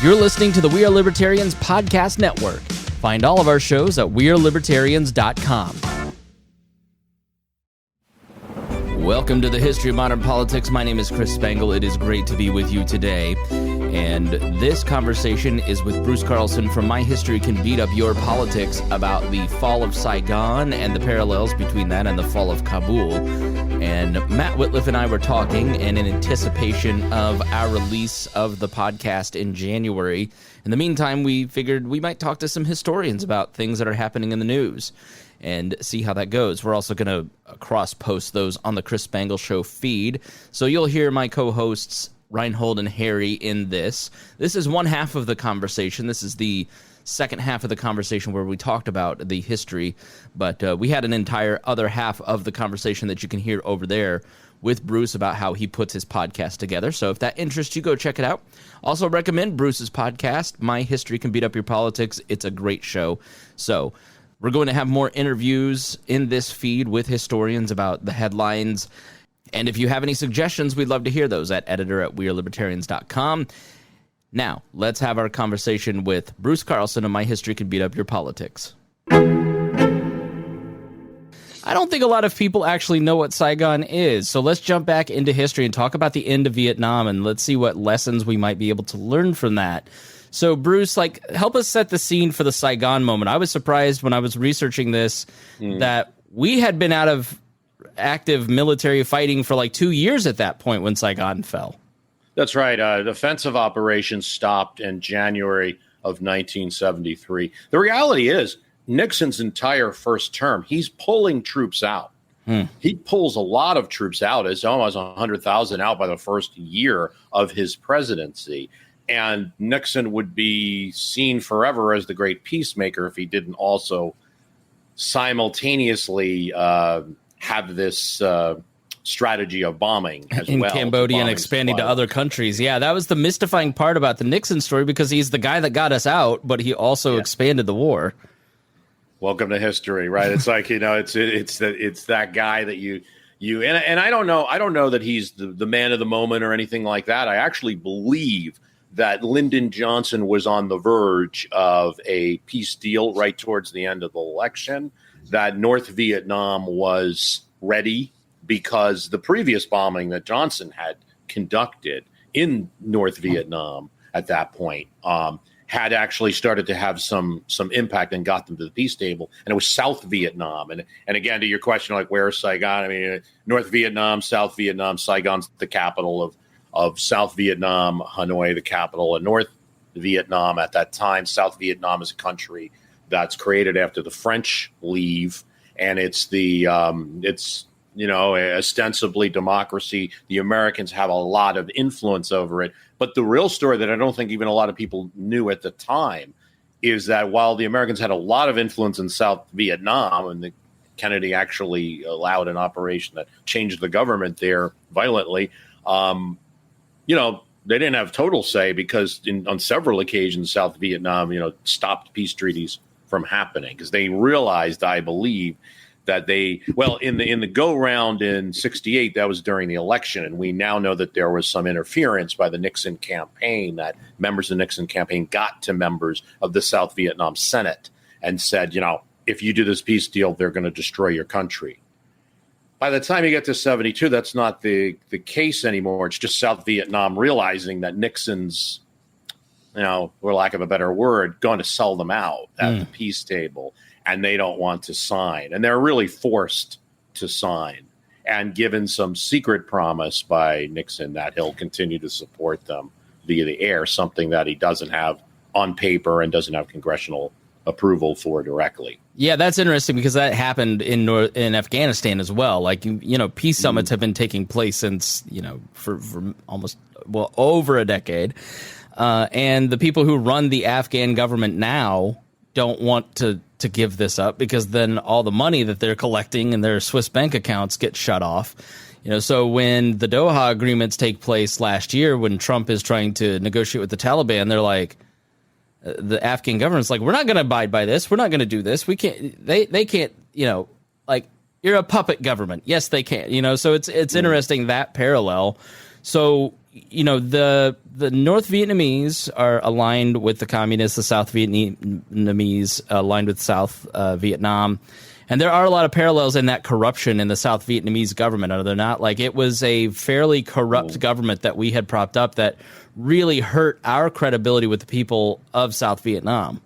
You're listening to the We Are Libertarians Podcast Network. Find all of our shows at wearelibertarians.com. Welcome to the History of Modern Politics. My name is Chris Spangle. It is great to be with you today. And this conversation is with Bruce Carlson from My History Can Beat Up Your Politics about the fall of Saigon and the parallels between that and the fall of Kabul. And Matt Whitliff and I were talking, and in anticipation of our release of the podcast in January, in the meantime, we figured we might talk to some historians about things that are happening in the news and see how that goes. We're also going to cross-post those on the Chris Spangle Show feed, so you'll hear my co-hosts Rhinehold and Harry in this. This is one half of the conversation. This is the second half of the conversation where we talked about the history, but we had an entire other half of the conversation that you can hear over there with Bruce about how he puts his podcast together. So if that interests you, go check it out. Also recommend Bruce's podcast, My History Can Beat Up Your Politics. It's a great show. So we're going to have more interviews in this feed with historians about the headlines. And if you have any suggestions, we'd love to hear those at editor@wearelibertarians.com. Now, let's have our conversation with Bruce Carlson of My History Can Beat Up Your Politics. I don't think a lot of people actually know what Saigon is, so let's jump back into history and talk about the end of Vietnam, and let's see what lessons we might be able to learn from that. So, Bruce, help us set the scene for the Saigon moment. I was surprised when I was researching this that we had been out of active military fighting for 2 years at that point when Saigon fell. That's right. Offensive operations stopped in January of 1973. The reality is Nixon's entire first term, he's pulling troops out. He pulls a lot of troops out. It's almost 100,000 out by the first year of his presidency. And Nixon would be seen forever as the great peacemaker if he didn't also simultaneously have this strategy of bombing as in well. Cambodia and expanding to other countries. Yeah, that was the mystifying part about the Nixon story, because he's the guy that got us out, but he also expanded the war. Welcome to history, right? It's it's that guy that you and I don't know that he's the man of the moment or anything like that. I actually believe that Lyndon Johnson was on the verge of a peace deal right towards the end of the election, that North Vietnam was ready because the previous bombing that Johnson had conducted in North Vietnam at that point had actually started to have some impact and got them to the peace table. And it was South Vietnam. And again, to your question, where is Saigon? I mean, North Vietnam, South Vietnam, Saigon's the capital of South Vietnam, Hanoi, the capital of North Vietnam at that time. South Vietnam is a country that's created after the French leave, and it's ostensibly democracy. The Americans have a lot of influence over it. But the real story that I don't think even a lot of people knew at the time is that while the Americans had a lot of influence in South Vietnam, and Kennedy actually allowed an operation that changed the government there violently, they didn't have total say, because on several occasions, South Vietnam, stopped peace treaties from happening, because they realized, I believe, that in the go round in 1968, that was during the election. And we now know that there was some interference by the Nixon campaign, that members of the Nixon campaign got to members of the South Vietnam Senate and said, if you do this peace deal, they're going to destroy your country. By the time you get to 1972, that's not the case anymore. It's just South Vietnam realizing that Nixon's, for lack of a better word, going to sell them out at the peace table. And they don't want to sign. And they're really forced to sign, and given some secret promise by Nixon that he'll continue to support them via the air, something that he doesn't have on paper and doesn't have congressional approval for directly. Yeah, that's interesting, because that happened in Afghanistan as well. Peace summits have been taking place since, for almost, over a decade. And the people who run the Afghan government now don't want to give this up, because then all the money that they're collecting in their Swiss bank accounts get shut off. So when the Doha agreements take place last year, when Trump is trying to negotiate with the Taliban, they're like, the Afghan government's like, we're not going to abide by this. We're not going to do this. We can't, they can't, you're a puppet government. Yes, they can, so it's interesting, that parallel. So the North Vietnamese are aligned with the communists, the South Vietnamese aligned with South Vietnam. And there are a lot of parallels in that corruption in the South Vietnamese government, are there not? Like, it was a fairly corrupt government that we had propped up that really hurt our credibility with the people of South Vietnam.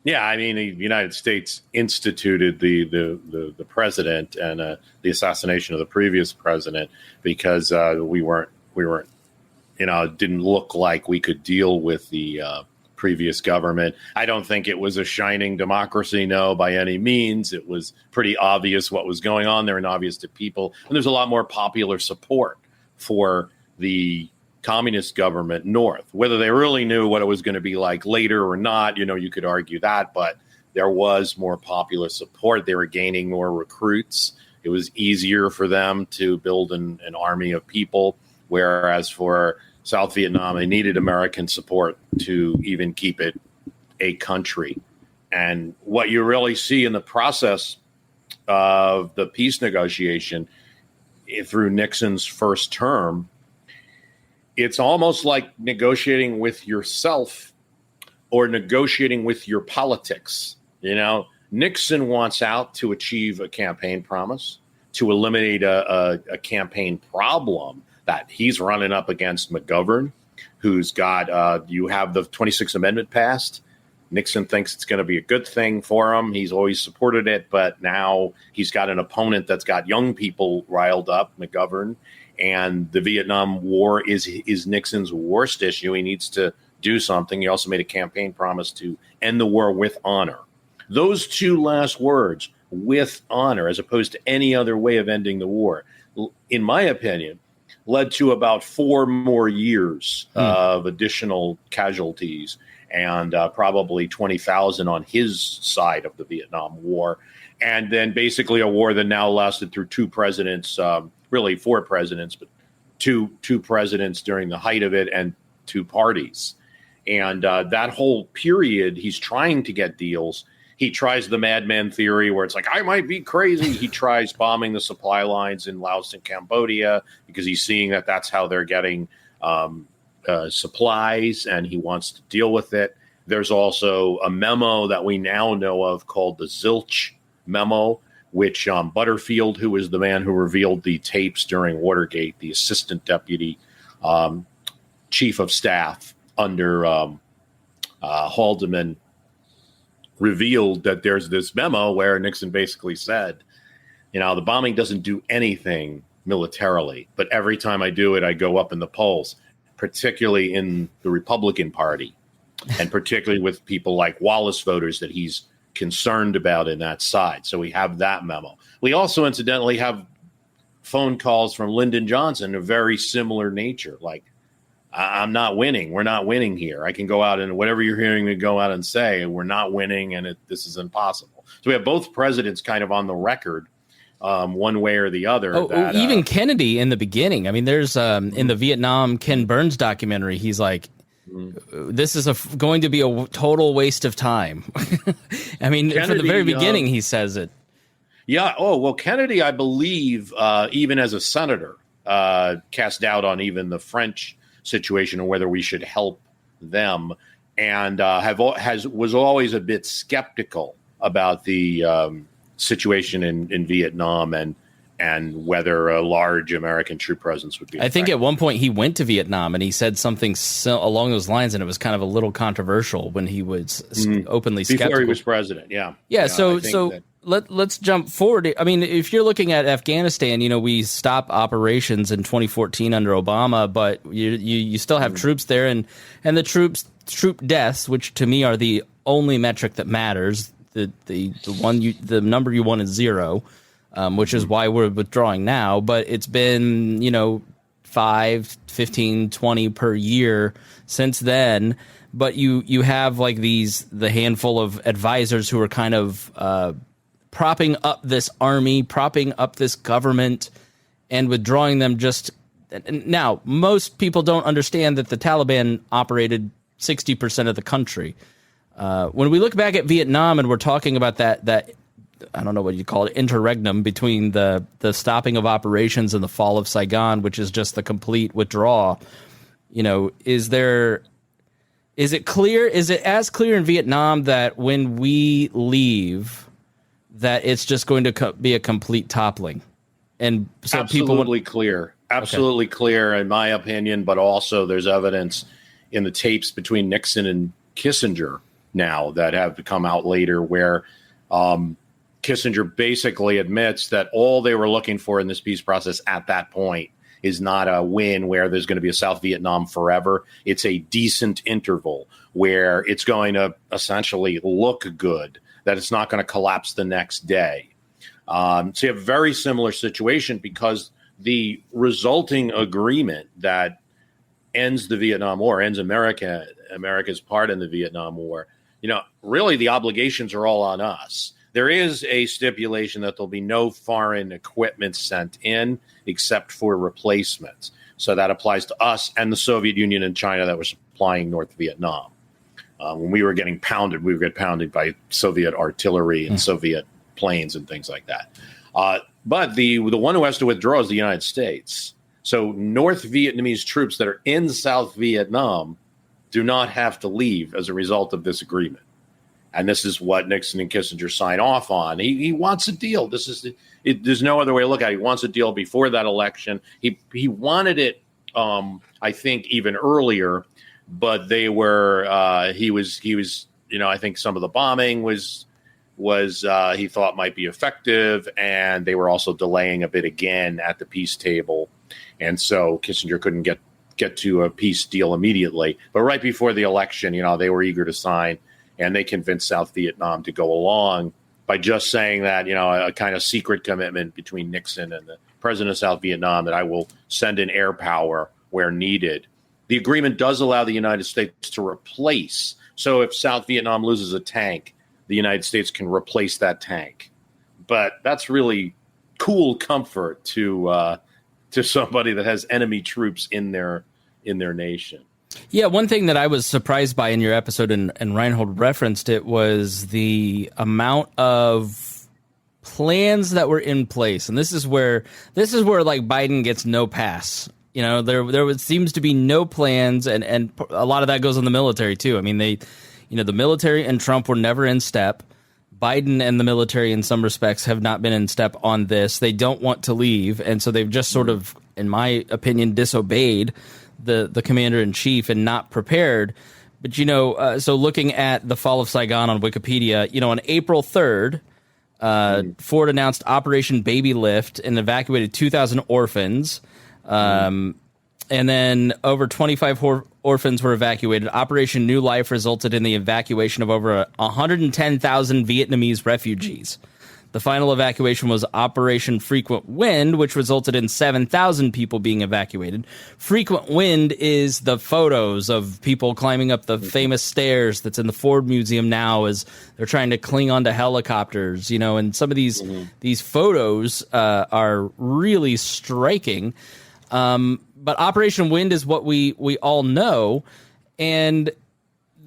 Yeah, I mean, the United States instituted the president and the assassination of the previous president because we weren't, it didn't look like we could deal with the previous government. I don't think it was a shining democracy, no, by any means. It was pretty obvious what was going on there and obvious to people. And there's a lot more popular support for the communist government north. Whether they really knew what it was going to be like later or not, you could argue that, but there was more popular support. They were gaining more recruits. It was easier for them to build an army of people, whereas for South Vietnam, they needed American support to even keep it a country. And what you really see in the process of the peace negotiation through Nixon's first term, it's almost like negotiating with yourself or negotiating with your politics. Nixon wants out to achieve a campaign promise, to eliminate a campaign problem that he's running up against McGovern, who's got, you have the 26th Amendment passed. Nixon thinks it's going to be a good thing for him. He's always supported it, but now he's got an opponent that's got young people riled up, McGovern, and the Vietnam War is Nixon's worst issue. He needs to do something. He also made a campaign promise to end the war with honor. Those two last words, with honor, as opposed to any other way of ending the war, in my opinion, led to about 4 more years of additional casualties and probably 20,000 on his side of the Vietnam War. And then basically a war that now lasted through 2 presidents, really 4 presidents, but two presidents during the height of it and 2 parties. And that whole period, he's trying to get deals. He tries the madman theory where it's like, I might be crazy. He tries bombing the supply lines in Laos and Cambodia because he's seeing that that's how they're getting supplies, and he wants to deal with it. There's also a memo that we now know of called the Zilch memo, which Butterfield, who was the man who revealed the tapes during Watergate, the assistant deputy chief of staff under Haldeman, revealed that there's this memo where Nixon basically said, the bombing doesn't do anything militarily, but every time I do it, I go up in the polls, particularly in the Republican Party, and particularly with people like Wallace voters that he's concerned about in that side. So we have that memo. We also incidentally have phone calls from Lyndon Johnson of very similar nature, like, I'm not winning. We're not winning here. I can go out and whatever you're hearing me go out and say, we're not winning and this is impossible. So we have both presidents kind of on the record, one way or the other. Even Kennedy in the beginning. I mean, there's in the Vietnam Ken Burns documentary, he's like, this is going to be a total waste of time. I mean, Kennedy, from the very beginning, he says it. Yeah. Oh, well, Kennedy, I believe, even as a senator, cast doubt on even the French situation and whether we should help them, and was always a bit skeptical about the situation in Vietnam and whether a large American troop presence would be. I think at one point he went to Vietnam and he said something along those lines, and it was kind of a little controversial when he was openly skeptical. Before he was president, yeah. So let's jump forward. I mean, if you're looking at Afghanistan, we stopped operations in 2014 under Obama, but you still have troops there, and the troop deaths, which to me are the only metric that matters. The number you want is 0. Which is why we're withdrawing now. But it's been, 5, 15, 20 per year since then. But you have like the handful of advisors who are kind of propping up this army, propping up this government, and withdrawing them just now. Most people don't understand that the Taliban operated 60% of the country. When we look back at Vietnam and we're talking about that I don't know what you call it, interregnum between the stopping of operations and the fall of Saigon, which is just the complete withdrawal. Is it clear? Is it as clear in Vietnam that when we leave, that it's just going to be a complete toppling? And so absolutely clear, in my opinion. But also, there's evidence in the tapes between Nixon and Kissinger now that have come out later, where Kissinger basically admits that all they were looking for in this peace process at that point is not a win where there's going to be a South Vietnam forever. It's a decent interval where it's going to essentially look good, that it's not going to collapse the next day. So you have a very similar situation, because the resulting agreement that ends the Vietnam War, ends America's part in the Vietnam War, really the obligations are all on us. There is a stipulation that there'll be no foreign equipment sent in except for replacements. So that applies to us and the Soviet Union and China that were supplying North Vietnam. When we were getting pounded, we would get pounded by Soviet artillery and Soviet planes and things like that. But the one who has to withdraw is the United States. So North Vietnamese troops that are in South Vietnam do not have to leave as a result of this agreement. And this is what Nixon and Kissinger sign off on. He wants a deal. There's no other way to look at it. He wants a deal before that election. He wanted it, I think, even earlier, but they were. He was. I think some of the bombing was he thought might be effective, and they were also delaying a bit again at the peace table, and so Kissinger couldn't get to a peace deal immediately. But right before the election, they were eager to sign. And they convinced South Vietnam to go along by just saying that, a kind of secret commitment between Nixon and the president of South Vietnam that I will send in air power where needed. The agreement does allow the United States to replace. So if South Vietnam loses a tank, the United States can replace that tank. But that's really cool comfort to somebody that has enemy troops in their nation. Yeah, one thing that I was surprised by in your episode, and Rhinehold referenced it, was the amount of plans that were in place. And this is where like Biden gets no pass. There seems to be no plans, and a lot of that goes on the military too. I mean, the military and Trump were never in step. Biden and the military, in some respects, have not been in step on this. They don't want to leave, and so they've just sort of, in my opinion, disobeyed the commander-in-chief and not prepared. But, so looking at the fall of Saigon on Wikipedia, on April 3rd, Ford announced Operation Baby Lift and evacuated 2,000 orphans. And then over 25 orphans were evacuated. Operation New Life resulted in the evacuation of over 110,000 Vietnamese refugees. The final evacuation was Operation Frequent Wind, which resulted in 7,000 people being evacuated. Frequent Wind is the photos of people climbing up the famous stairs that's in the Ford Museum now as they're trying to cling onto helicopters, and some of these photos are really striking. But Operation Wind is what we all know, and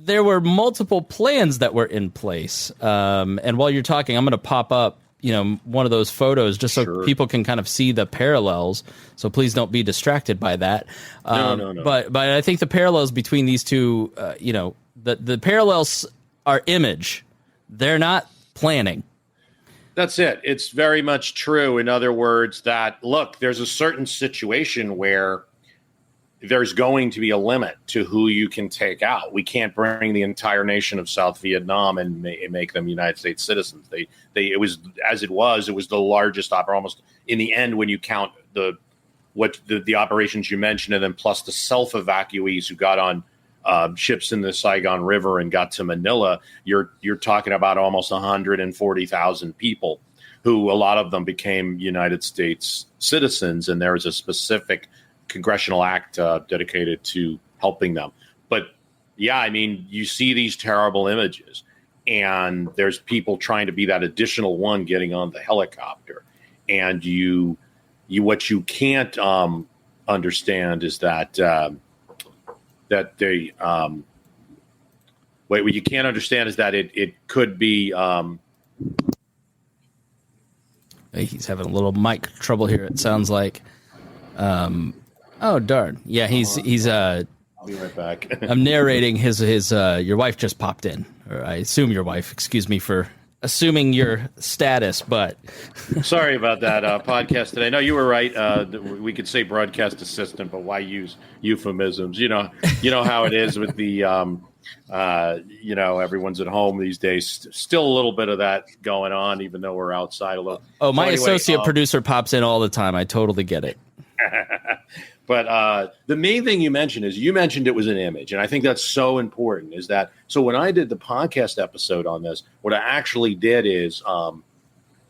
there were multiple plans that were in place. And while you're talking, I'm going to pop up, one of those photos just so people can kind of see the parallels. So please don't be distracted by that. No. But I think the parallels between these two, the parallels are image. They're not planning. That's it. It's very much true. In other words, that, look, there's a certain situation where there's going to be a limit to who you can take out. We can't bring the entire nation of South Vietnam and make them United States citizens. It was the largest opera, almost in the end, when you count the operations you mentioned, and then plus the self-evacuees who got on ships in the Saigon River and got to Manila. You're talking about almost 140,000 people, who a lot of them became United States citizens, and there was a specific congressional act dedicated to helping them. But yeah, I mean, you see these terrible images, and there's people trying to be that additional one getting on the helicopter. And what you can't understand is that what you can't understand is that it could be He's having a little mic trouble here, it sounds like. Oh, darn. Yeah, he's I'll be right back. I'm narrating his your wife just popped in, or I assume your wife. Excuse me for assuming your status, but sorry about that podcast today. No, you were right. We could say broadcast assistant, but why use euphemisms? You know how it is with the everyone's at home these days. Still a little bit of that going on, even though we're outside a little. Oh, my associate producer pops in all the time. I totally get it. But the main thing you mentioned it was an image. And I think that's so important is that. So when I did the podcast episode on this, what I actually did is a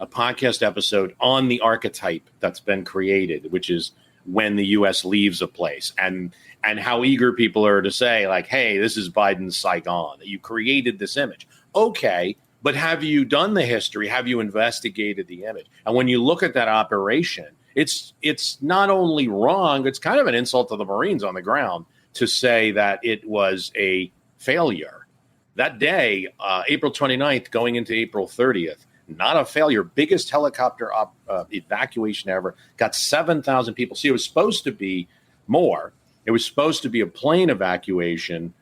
podcast episode on the archetype that's been created, which is when the U.S. leaves a place and how eager people are to say, like, hey, this is Biden's Saigon, that you created this image. Okay, but have you done the history? Have you investigated the image? And when you look at that operation, it's not only wrong, it's kind of an insult to the Marines on the ground to say that it was a failure. That day, April 29th, going into April 30th, not a failure. Biggest helicopter evacuation ever. Got 7,000 people. See, it was supposed to be more. It was supposed to be a plane evacuation.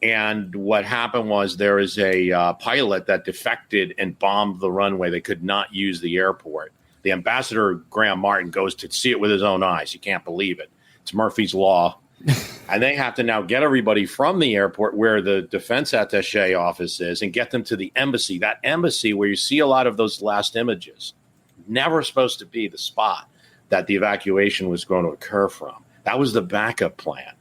And what happened was there is a pilot that defected and bombed the runway. They could not use the airport. The ambassador, Graham Martin, goes to see it with his own eyes. You can't believe it. It's Murphy's Law. And they have to now get everybody from the airport where the defense attaché office is and get them to the embassy. That embassy where you see a lot of those last images, never supposed to be the spot that the evacuation was going to occur from. That was the backup plan.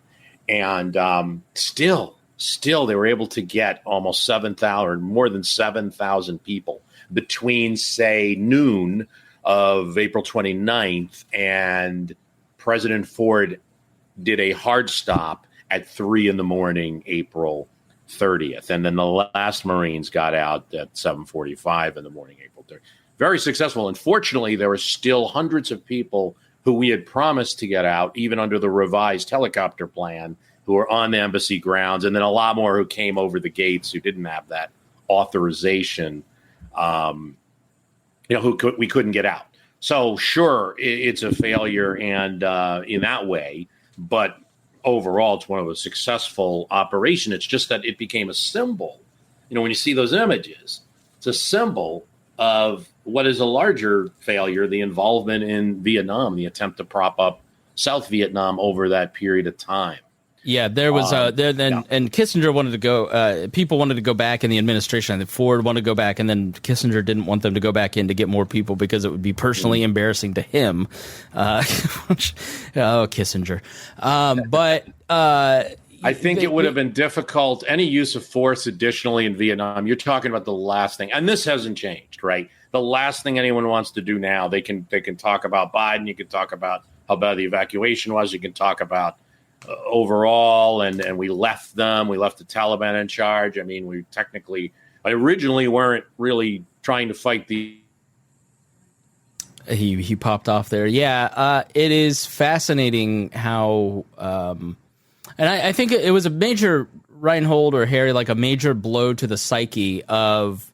And still, they were able to get almost 7,000 or more than 7,000 people between, say, noon of April 29th and President Ford did a hard stop at 3 a.m, April 30th. And then the last Marines got out at 7:45 in the morning, April 30th. Very successful. Unfortunately, there were still hundreds of people who we had promised to get out, even under the revised helicopter plan, who were on the embassy grounds. And then a lot more who came over the gates who didn't have that authorization, we couldn't get out. So sure, it's a failure and in that way, but overall, it's one of a successful operation. It's just that it became a symbol. When you see those images, it's a symbol of what is a larger failure, the involvement in Vietnam, the attempt to prop up South Vietnam over that period of time. Yeah, there was and Kissinger wanted to go. People wanted to go back in the administration. I think Ford wanted to go back, and then Kissinger didn't want them to go back in to get more people because it would be personally embarrassing to him. Kissinger. But I think it would have been difficult. Any use of force additionally in Vietnam, you're talking about the last thing, and this hasn't changed, right? The last thing anyone wants to do now, they can talk about Biden. You can talk about how bad the evacuation was. You can talk about overall, and we left the Taliban in charge. I mean, we originally weren't really trying to fight the. He popped off there. Yeah, it is fascinating how, and I think it was a major Rhinehold or Harry, like a major blow to the psyche of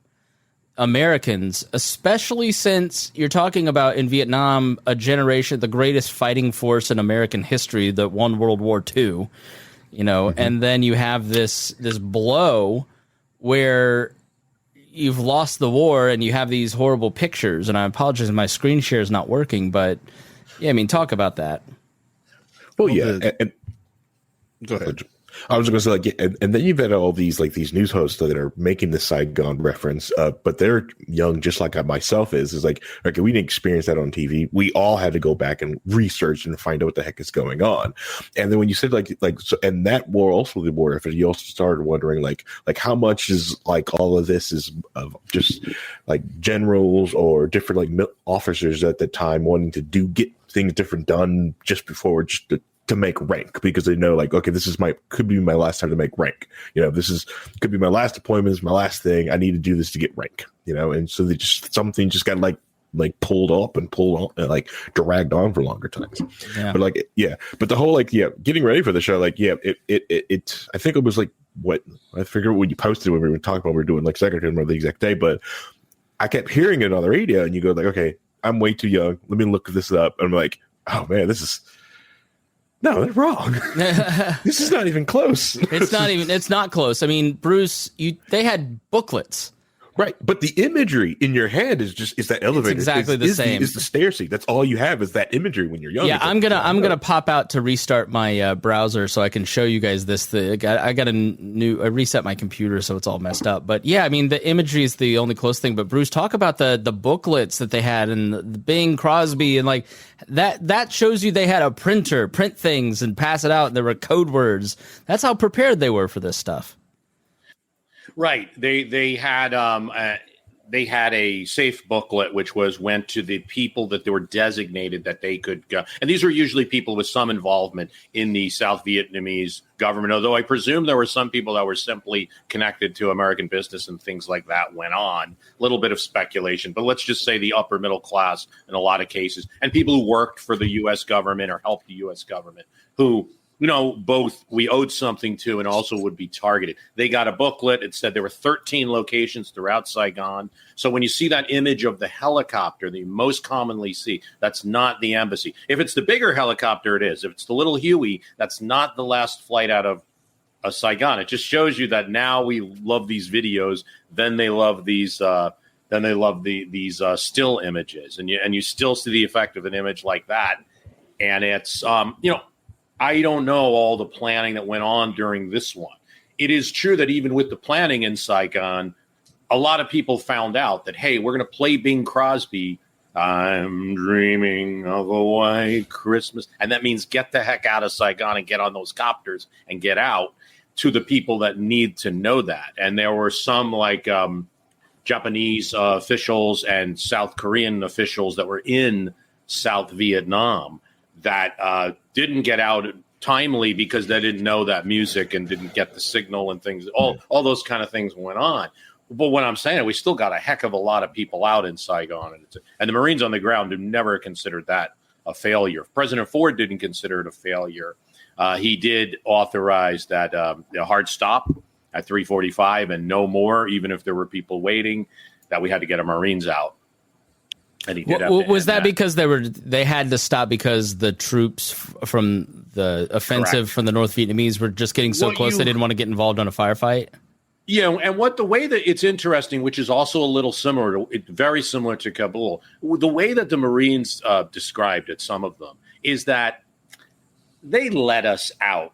Americans, especially since you're talking about in Vietnam, a generation, the greatest fighting force in American history that won World War II, and then you have this blow where you've lost the war and you have these horrible pictures. And I apologize, my screen share is not working, but yeah, I mean, talk about that. Well, yeah. And go ahead. I was going to say, and then you've had all these news hosts that are making the Saigon reference, but they're young, just like myself is like, okay, we didn't experience that on TV. We all had to go back and research and find out what the heck is going on. And then when you said so, and that war, also the war effort, you also started wondering like how much is all of this is of just generals or different officers at the time wanting to get things different done just before just to make rank, because they know okay, this is could be my last time to make rank. Could be my last deployment, is my last thing. I need to do this to get rank. And so they something just got pulled up and pulled on, dragged on for longer times. Yeah. But but the whole getting ready for the show, it I think it was what I figured when you posted when we were talking about we were doing secretary the exact day, but I kept hearing it on the radio and you go okay, I'm way too young. Let me look this up. And I'm like, oh man, no, they're wrong. This is not even close. It's not close. I mean, Bruce, they had booklets. Right, but the imagery in your head is that elevator. It's exactly the same. It's the stair seat. That's all you have is that imagery when you're young. Yeah, I'm gonna pop out to restart my browser so I can show you guys this. I got I reset my computer so it's all messed up. But yeah, I mean the imagery is the only close thing. But Bruce, talk about the booklets that they had and the Bing Crosby and like that shows you they had a printer print things and pass it out. And there were code words. That's how prepared they were for this stuff. Right. They had a safe booklet which went to the people that they were designated that they could go. And these were usually people with some involvement in the South Vietnamese government, although I presume there were some people that were simply connected to American business and things like that went on. A little bit of speculation, but let's just say the upper middle class in a lot of cases, and people who worked for the U.S. government or helped the U.S. government who, both we owed something to and also would be targeted. They got a booklet. It said there were 13 locations throughout Saigon. So when you see that image of the helicopter that you most commonly see, that's not the embassy. If it's the bigger helicopter, it is. If it's the little Huey, that's not the last flight out of Saigon. It just shows you that now we love these videos. Then they love these. Then they love these still images, and you still see the effect of an image like that. And it's I don't know all the planning that went on during this one. It is true that even with the planning in Saigon, a lot of people found out that, hey, we're going to play Bing Crosby. I'm dreaming of a white Christmas. And that means get the heck out of Saigon and get on those copters and get out to the people that need to know that. And there were some like Japanese officials and South Korean officials that were in South Vietnam that didn't get out timely because they didn't know that music and didn't get the signal and things. All those kind of things went on. But what I'm saying, we still got a heck of a lot of people out in Saigon. And the Marines on the ground have never considered that a failure. President Ford didn't consider it a failure. He did authorize that a hard stop at 3:45 and no more, even if there were people waiting, that we had to get our Marines out. And he did was that because they had to stop because the troops from the offensive Correct. From the North Vietnamese were just getting so close they didn't want to get involved in a firefight? Yeah, and the way that it's interesting, which is also a little very similar to Kabul, the way that the Marines described it, some of them, is that they let us out.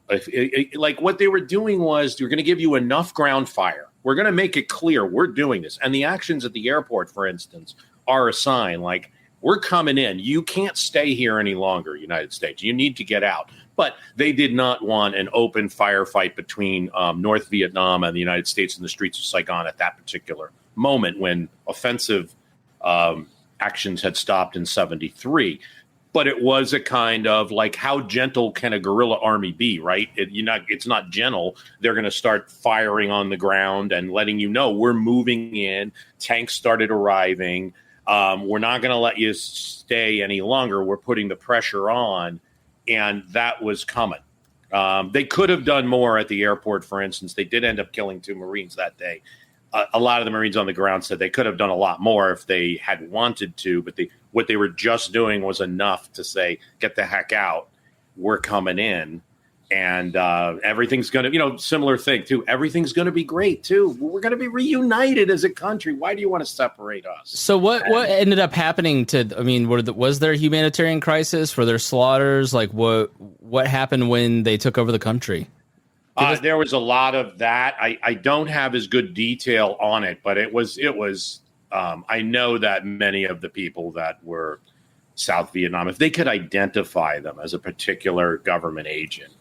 Like what they were doing was, we're going to give you enough ground fire. We're going to make it clear we're doing this. And the actions at the airport, for instance, are a sign like, we're coming in. You can't stay here any longer, United States. You need to get out. But they did not want an open firefight between North Vietnam and the United States in the streets of Saigon at that particular moment when offensive actions had stopped in 1973. But it was a kind of like, how gentle can a guerrilla army be, right? It's not gentle. They're going to start firing on the ground and letting you know we're moving in. Tanks started arriving. We're not going to let you stay any longer. We're putting the pressure on. And that was coming. They could have done more at the airport, for instance. They did end up killing 2 Marines that day. A lot of the Marines on the ground said they could have done a lot more if they had wanted to, but what they were just doing was enough to say, get the heck out. We're coming in. And everything's going to, similar thing, too. Everything's going to be great, too. We're going to be reunited as a country. Why do you want to separate us? So what ended up happening was there a humanitarian crisis? Were there slaughters? Like, what happened when they took over the country? There was a lot of that. I don't have as good detail on it, but it was. I know that many of the people that were South Vietnam, if they could identify them as a particular government agent,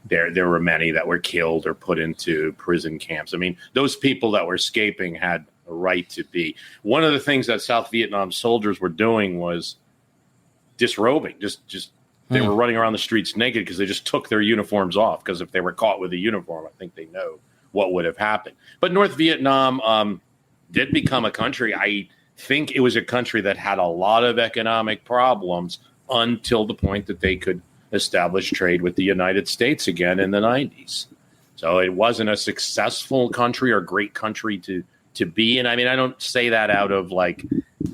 there were many that were killed or put into prison camps. I mean, those people that were escaping had a right to be. One of the things that South Vietnam soldiers were doing was disrobing. They were running around the streets naked because they just took their uniforms off. Because if they were caught with a uniform, I think they know what would have happened. But North Vietnam did become a country. I think it was a country that had a lot of economic problems until the point that they could establish trade with the United States again in the 90s. So it wasn't a successful country or great country to be in. I mean, I don't say that out of like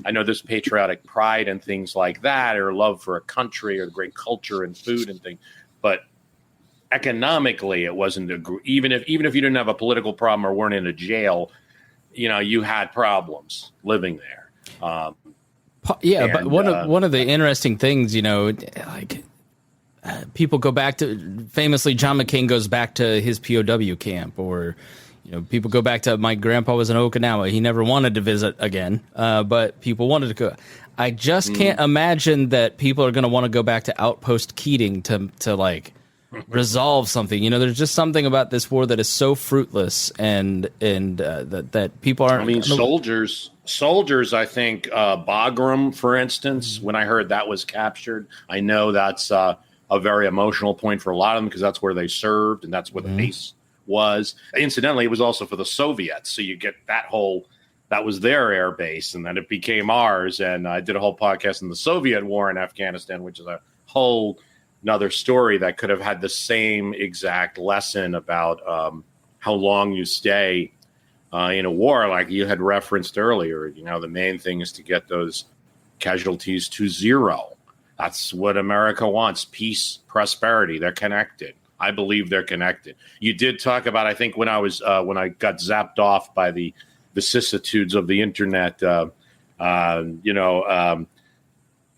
I know there's patriotic pride and things like that, or love for a country, or great culture and food and things. But economically, it wasn't even if you didn't have a political problem or weren't in a jail, you had problems living there. But one of the interesting things, people go back to, famously, John McCain goes back to his POW camp, or people go back to, my grandpa was in Okinawa. He never wanted to visit again, but people wanted to go. I just can't imagine that people are going to want to go back to Outpost Keating to resolve something. There's just something about this war that is so fruitless, and that people aren't. I mean, soldiers. I think Bagram, for instance, when I heard that was captured, I know that's a very emotional point for a lot of them, because that's where they served and that's where the base was. Incidentally, it was also for the Soviets. So you get that was their air base, and then it became ours. And I did a whole podcast on the Soviet war in Afghanistan, which is a whole another story that could have had the same exact lesson about how long you stay in a war, like you had referenced earlier. The main thing is to get those casualties to zero. That's what America wants: peace, prosperity. They're connected. I believe they're connected. You did talk about, I think, when I got zapped off by the vicissitudes of the internet, you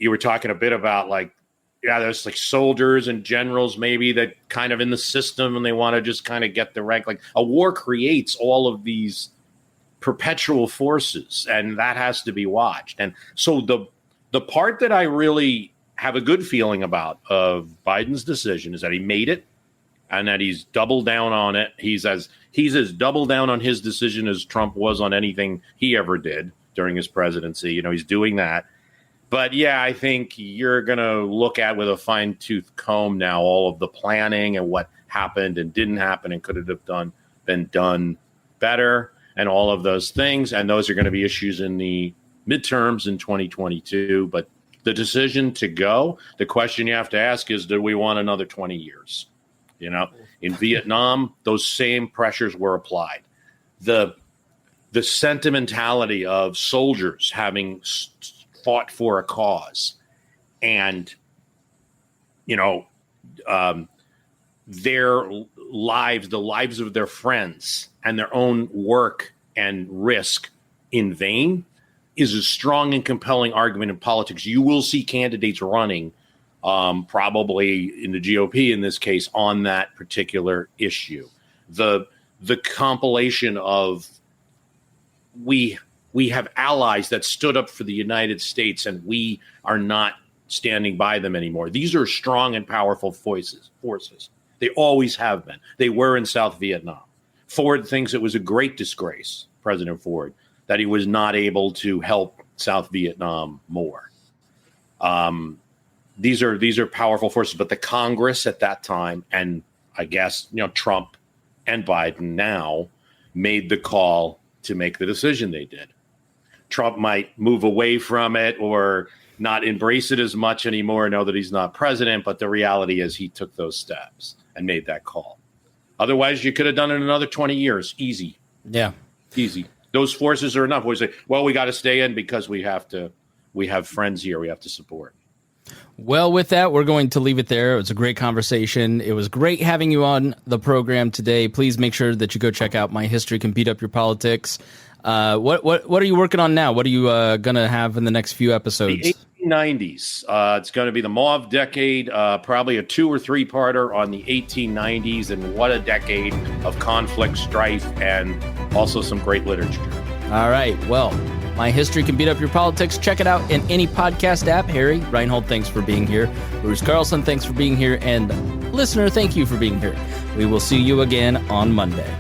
were talking a bit about there's soldiers and generals maybe that kind of in the system, and they want to just kind of get the rank. A war creates all of these perpetual forces, and that has to be watched. And so the part that I really have a good feeling about of Biden's decision is that he made it, and that he's doubled down on it. He's as doubled down on his decision as Trump was on anything he ever did during his presidency. He's doing that. But yeah, I think you're going to look at with a fine-tooth comb now all of the planning and what happened and didn't happen and could it have been done better, and all of those things. And those are going to be issues in the midterms in 2022. But the decision to go, the question you have to ask is, do we want another 20 years? In Vietnam, those same pressures were applied. The sentimentality of soldiers having fought for a cause, and their lives, the lives of their friends, and their own work and risk in vain, is a strong and compelling argument in politics. You will see candidates running, probably in the GOP in this case, on that particular issue. The compilation of we have allies that stood up for the United States, and we are not standing by them anymore. These are strong and powerful forces. They always have been. They were in South Vietnam. Ford thinks it was a great disgrace, President Ford, that he was not able to help South Vietnam more. These are powerful forces, but the Congress at that time, and I guess Trump and Biden now, made the call to make the decision they did. Trump might move away from it or not embrace it as much anymore, know that he's not president, but the reality is he took those steps and made that call. Otherwise, you could have done it in another 20 years. Easy. Yeah. Easy. Those forces are enough. We say, well, we got to stay in because we have friends here we have to support. Well, with that, we're going to leave it there. It was a great conversation. It was great having you on the program today. Please make sure that you go check out My History Can Beat Up Your Politics. What are you working on now? What are you going to have in the next few episodes? The 1890s. It's going to be the Mauve Decade, probably a 2 or 3 parter on the 1890s, and what a decade of conflict, strife, and also some great literature. All right. Well, My History Can Beat Up Your Politics. Check it out in any podcast app. Harry Rhinehold, thanks for being here. Bruce Carlson, thanks for being here. And listener, thank you for being here. We will see you again on Monday.